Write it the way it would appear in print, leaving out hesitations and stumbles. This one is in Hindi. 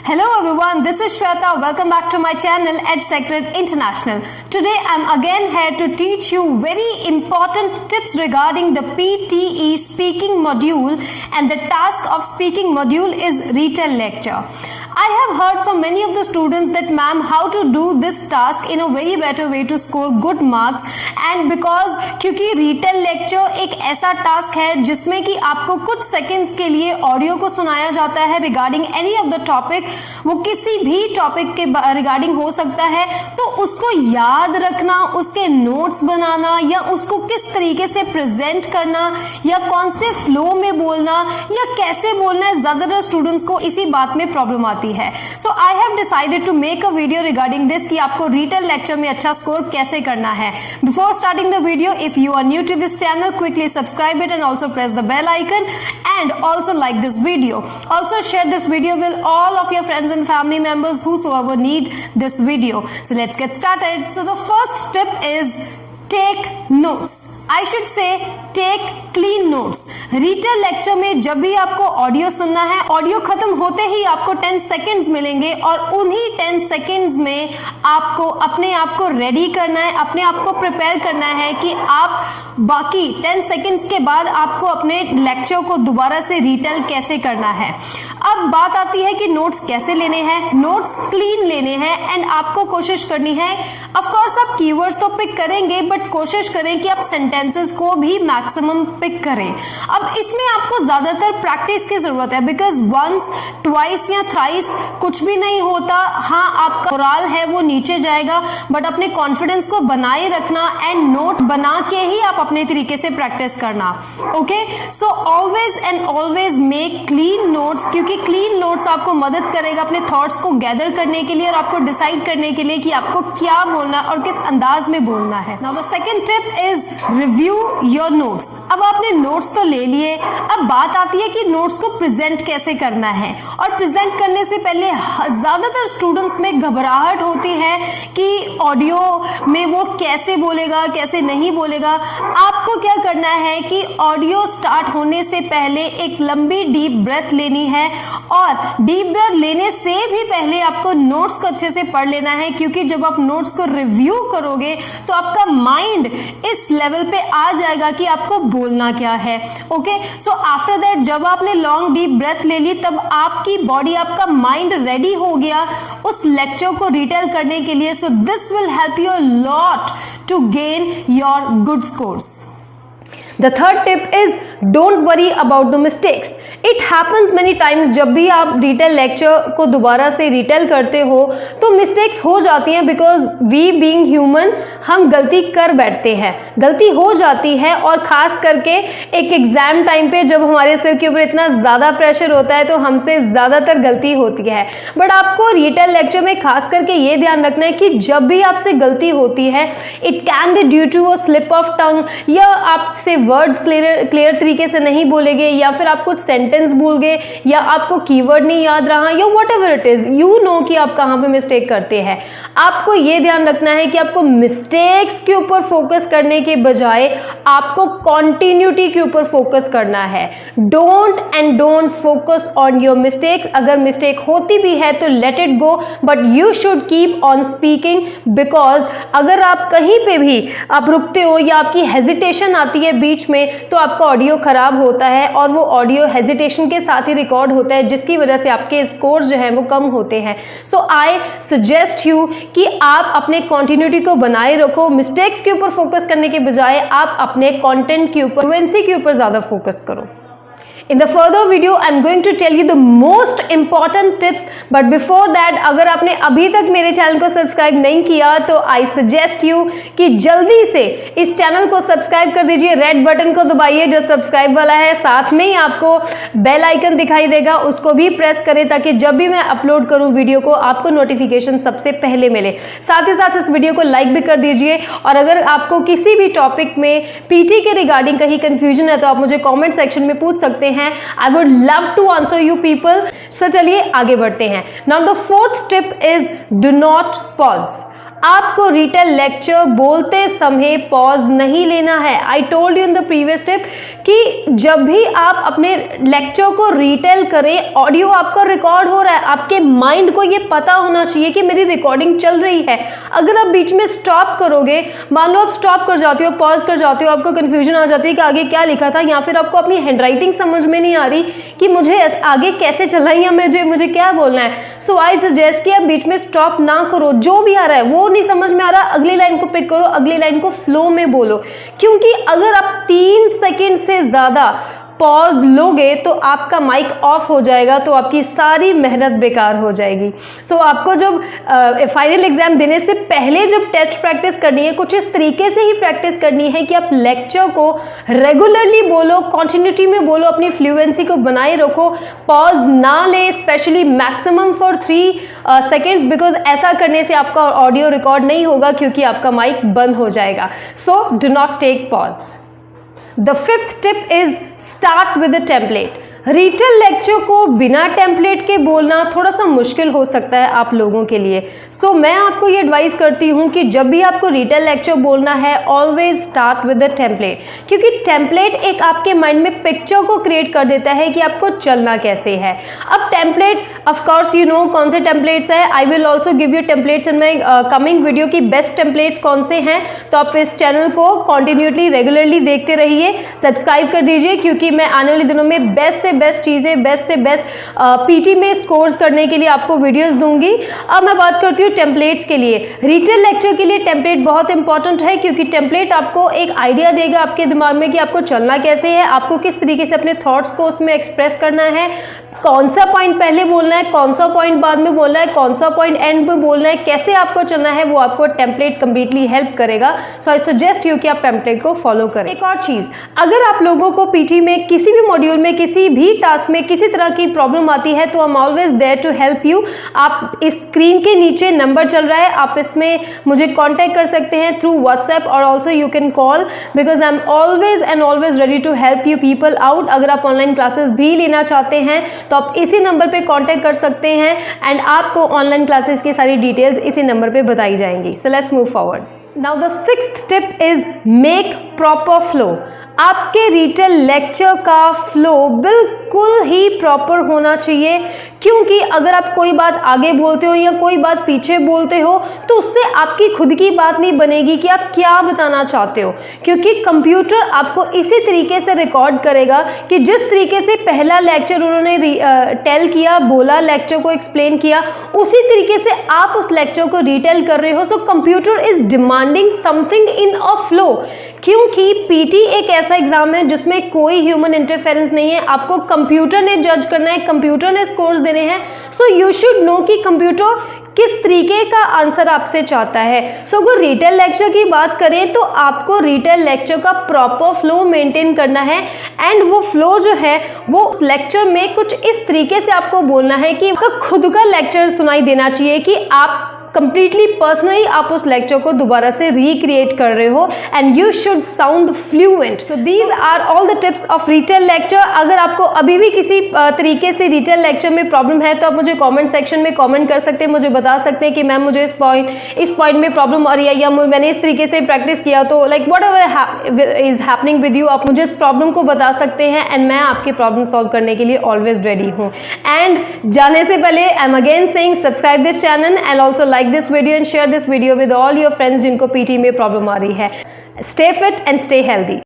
Hello everyone, this is Shweta. Welcome back to my channel EdSecret International. Today I'm again here to teach you very important tips regarding the PTE speaking module, and the task of speaking module is retell lecture. I have heard from many of the students that ma'am, how to do this task in a very better way to score good marks, and because क्योंकि retell lecture एक ऐसा task है जिसमें कि आपको कुछ seconds के लिए ऑडियो को सुनाया जाता है regarding any of the topic, वो किसी भी टॉपिक के रिगार्डिंग हो सकता है, तो उसको याद रखना, उसके नोट्स बनाना या उसको किस तरीके से प्रेजेंट करना या कौन से फ्लो में बोलना या कैसे बोलना है, ज्यादातर स्टूडेंट्स को इसी बात में प्रॉब्लम आती है. So I have decided to make a video regarding this कि आपको रिटेल लेक्चर में अच्छा स्कोर कैसे करना है. Before starting the video, if you are new to this channel, quickly subscribe it and also press the bell icon and also like this video. Also share this video with all of your friends and family members whosoever need this video. So let's get started. So the first step is take notes. I should say take clean notes. Retail lecture में जब भी आपको ऑडियो सुनना है, ऑडियो खत्म होते ही आपको 10 सेकेंड्स मिलेंगे और उन्हीं 10 सेकेंड्स में आपको अपने आप को रेडी करना है, अपने आप को प्रिपेयर करना है कि आप बाकी 10 सेकेंड्स के बाद आपको अपने लेक्चर को दोबारा से रिटेल कैसे करना है. अब बात आती है कि नोट्स कैसे लेने हैं. नोट्स क्लीन लेने हैं एंड आपको कोशिश करनी है, ऑफ कोर्स आप कीवर्ड्स तो पिक करेंगे बट कोशिश करें कि आप सेंटेंसेस को भी मैक्सिमम पिक करें. अब इसमें आपको ज्यादातर प्रैक्टिस की जरूरत है, बिकॉज वंस ट्वाइस या थ्राइस कुछ भी नहीं होता. हाँ, आपका मोरल है वो नीचे जाएगा, बट अपने कॉन्फिडेंस को बनाए रखना एंड नोट्स बना के ही आप अपने तरीके से प्रैक्टिस करना. Okay, so always and always make clean notes, क्योंकि क्लीन नोट्स आपको मदद करेगा अपने थॉट्स को गैदर करने के लिए और आपको डिसाइड करने के लिए कि आपको क्या बोलना और किस अंदाज में बोलना है. Now the second tip is review your notes. अब आपने नोट्स तो ले लिए, अब बात आती है कि नोट्स को प्रेजेंट कैसे करना है. और प्रेजेंट करने से पहले ज्यादातर स्टूडेंट्स में घबराहट होती है कि ऑडियो में वो कैसे बोलेगा, कैसे नहीं बोलेगा. आपको क्या करना है कि ऑडियो स्टार्ट होने से पहले एक लंबी डीप ब्रेथ लेनी है, और डीप ब्रेथ लेने से भी पहले आपको नोट्स को अच्छे से पढ़ लेना है, क्योंकि जब आप नोट्स को रिव्यू करोगे तो आपका माइंड इस लेवल पे आ जाएगा कि आपको बोलना क्या है. ओके, सो आफ्टर दैट जब आपने लॉन्ग डीप ब्रेथ ले ली, तब आपकी बॉडी, आपका माइंड रेडी हो गया उस लेक्चर को रिटेल करने के लिए. So this will help you a lot to gain your good scores. The third tip is don't worry about the mistakes. It happens many times. जब भी आप रिटेल लेक्चर को दोबारा से रिटेल करते हो तो मिस्टेक्स हो जाती हैं, बिकॉज वी बीइंग ह्यूमन हम गलती कर बैठते हैं, गलती हो जाती है. और खास करके एक एग्जाम टाइम पे जब हमारे सिर के ऊपर इतना ज़्यादा प्रेशर होता है तो हमसे ज़्यादातर गलती होती है. बट आपको रिटेल लेक्चर में खास करके ये ध्यान रखना है कि जब भी आपसे गलती होती है, it can be due to a slip of tongue, या आपसे वर्ड्स क्लियर तरीके से नहीं बोलेंगे, या फिर आप कुछ सेंटेंस भूल गए, या आपको कीवर्ड नहीं याद रहा, या whatever it is, you know कि आप कहां पे मिस्टेक करते हैं. आपको ये ध्यान रखना है कि आपको मिस्टेक्स के ऊपर फोकस करने के बजाय आपको कॉन्टिन्यूटी के ऊपर फोकस करना है. Don't focus on your mistakes. अगर मिस्टेक होती भी है तो let it go, but you should keep on speaking, because अगर आप कहीं पे भी आप रुकते हो या आपकी हेजिटेशन आती है बीच में, तो आपका ऑडियो खराब होता है और वो ऑडियो हेजिटेशन के साथ ही रिकॉर्ड होता है, जिसकी वजह से आपके स्कोर्स जो हैं वो कम होते हैं. सो आई सजेस्ट यू कि आप अपने कॉन्टिन्यूटी को बनाए रखो. मिस्टेक्स के ऊपर फोकस करने के बजाय आप अपने कंटेंट के ऊपर, फ्लुएंसी के ऊपर ज्यादा फोकस करो. In the further video, I'm going to tell you the most important tips. But before that, अगर आपने अभी तक मेरे चैनल को सब्सक्राइब नहीं किया तो I suggest you कि जल्दी से इस चैनल को सब्सक्राइब कर दीजिए. रेड बटन को दबाइए जो सब्सक्राइब वाला है, साथ में ही आपको बेल आइकन दिखाई देगा, उसको भी प्रेस करें ताकि जब भी मैं अपलोड करूं वीडियो को आपको नोटिफिकेशन सबसे पहले मिले. साथ ही साथ इस वीडियो को लाइक भी कर दीजिए. और अगर आपको किसी भी टॉपिक में पीटी के रिगार्डिंग कहीं कंफ्यूजन है तो आप मुझे कॉमेंट सेक्शन में पूछ सकते हैं. I would love to answer you people. So चलिए आगे बढ़ते हैं. Now the fourth tip is do not pause. आपको रिटेल लेक्चर बोलते समय पॉज नहीं लेना है. I told you in the previous tip कि जब भी आप अपने लेक्चर को रीटेल करें, ऑडियो आपका रिकॉर्ड हो रहा है, आपके माइंड को ये पता होना चाहिए कि मेरी रिकॉर्डिंग चल रही है। अगर आप बीच में स्टॉप करोगे, मान लो आप स्टॉप कर जाते हो, पॉज कर जाते हो, आपको कंफ्यूजन आ जाती है कि आगे क्या लिखा था, या फिर आपको अपनी हैंडराइटिंग समझ में नहीं आ रही कि मुझे आगे कैसे चलना है या मुझे क्या बोलना है। सो आई सजेस्ट कि आप बीच में स्टॉप ना करो, जो भी आ रहा है वो नहीं समझ में आ रहा, अगली लाइन को पिक करो, अगली लाइन को फ्लो में बोलो। क्योंकि अगर आप 3 सेकंड से ज्यादा पॉज लोगे तो आपका माइक ऑफ हो जाएगा, तो आपकी सारी मेहनत बेकार हो जाएगी। सो आपको जब फाइनल एग्जाम देने से पहले जब टेस्ट प्रैक्टिस करनी है, कुछ इस तरीके से ही प्रैक्टिस करनी है कि आप लेक्चर को रेगुलरली बोलो, कॉन्टिन्यूटी में बोलो, अपनी फ्लुएंसी को बनाए रखो, पॉज ना ले, specially maximum for 3 seconds, because ऐसा करने से आपका ऑडियो रिकॉर्ड नहीं होगा क्योंकि आपका माइक बंद हो जाएगा। So do not take pause. The fifth tip is start with a template. Retell lecture को बिना टेम्पलेट के बोलना थोड़ा सा मुश्किल हो सकता है आप लोगों के लिए। सो मैं आपको ये एडवाइस करती हूँ कि जब भी आपको रिटेल लेक्चर बोलना है, always start with the template, क्योंकि टेम्पलेट एक आपके माइंड में पिक्चर को क्रिएट कर देता है कि आपको चलना कैसे है। अब template of course you know कौन से टेम्पलेट्स है। I will also give you templates in my coming video की बेस्ट टेम्पलेट्स कौन से हैं। तो आप इस चैनल को कॉन्टिन्यूसली रेगुलरली देखते रहिए, सब्सक्राइब कर दीजिए, क्योंकि मैं आने वाले दिनों में बेस्ट से बेस्ट चीजें, बेस्ट से बेस्ट पीटी में स्कोर्स करने के लिए आपको वीडियोस दूंगी। अब मैं बात करती हूँ टेम्पलेट्स के लिए। रिटेल लेक्चर के लिए टेम्पलेट बहुत इंपॉर्टेंट है, क्योंकि टेम्पलेट आपको एक आइडिया देगा आपके दिमाग में कि आपको चलना कैसे है, आपको किस तरीके से अपने थॉट्स को उसमें एक्सप्रेस करना है, कौन सा पॉइंट पहले बोलना है, कौन सा पॉइंट बाद में बोलना है, कौन सा पॉइंट एंड में बोलना है, कैसे आपको चलना है, वो आपको टेम्पलेट कंप्लीटली हेल्प करेगा। सो आई सजेस्ट यू कि आप टेम्पलेट को फॉलो करें। एक और चीज, अगर आप लोगों को पीटी में किसी भी मॉड्यूल में किसी भी टास्क में किसी तरह की प्रॉब्लम आती है, तो I am always there to help you. आप इस स्क्रीन के नीचे नंबर चल रहा है, आप इसमें मुझे कांटेक्ट कर सकते हैं थ्रू व्हाट्सएप, और also you can call, because I am always and always ready to help you people out. अगर आप ऑनलाइन क्लासेस भी लेना चाहते हैं तो आप इसी नंबर पे कांटेक्ट कर सकते हैं, एंड आपको ऑनलाइन क्लासेस की सारी डिटेल्स इसी नंबर पे बताई जाएंगी। So let's move forward. Now the 6th tip is make proper flow. आपके रिटेल लेक्चर का फ्लो बिल्कुल ही प्रॉपर होना चाहिए, क्योंकि अगर आप कोई बात आगे बोलते हो या कोई बात पीछे बोलते हो तो उससे आपकी खुद की बात नहीं बनेगी कि आप क्या बताना चाहते हो, क्योंकि कंप्यूटर आपको इसी तरीके से रिकॉर्ड करेगा कि जिस तरीके से पहला लेक्चर उन्होंने टेल किया, बोला, लेक्चर को एक्सप्लेन किया, उसी तरीके से आप उस लेक्चर को रिटेल कर रहे हो। So computer is demanding something in a flow, क्योंकि पीटी एक ऐसा एग्जाम है जिसमें कोई ह्यूमन इंटरफेरेंस नहीं है। आपको कंप्यूटर ने जज करना है, कंप्यूटर ने स्कोर्स देने हैं। सो यू शुड नो कि कंप्यूटर किस तरीके का आंसर आपसे चाहता है। सो अगर रिटेल लेक्चर की बात करें तो आपको रिटेल लेक्चर का प्रॉपर फ्लो मेंटेन करना है, एंड वो फ्लो जो है वो उस लेक्चर में कुछ इस तरीके से आपको बोलना है कि आपका खुद का लेक्चर सुनाई देना चाहिए, कि आप कंप्लीटली पर्सनली आप उस लेक्चर को दोबारा से रिक्रिएट कर रहे हो, and you should sound fluent. So these are all the tips of retell lecture. अगर आपको अभी भी किसी तरीके से रिटेल लेक्चर में प्रॉब्लम है तो आप मुझे कमेंट सेक्शन में कमेंट कर सकते हैं, मुझे बता सकते हैं कि मैम मुझे इस पॉइंट में प्रॉब्लम आ रही है, या मैंने इस तरीके से प्रैक्टिस किया, तो like what ever is happening with you, आप मुझे इस प्रॉब्लम को बता सकते हैं, एंड मैं आपकी प्रॉब्लम सॉल्व करने के लिए ऑलवेज रेडी हूँ। एंड जाने से पहले I am again saying subscribe this channel and also like this video and share this video with all your friends जिनको PT में प्रॉब्लम आ रही है। Stay fit and stay healthy.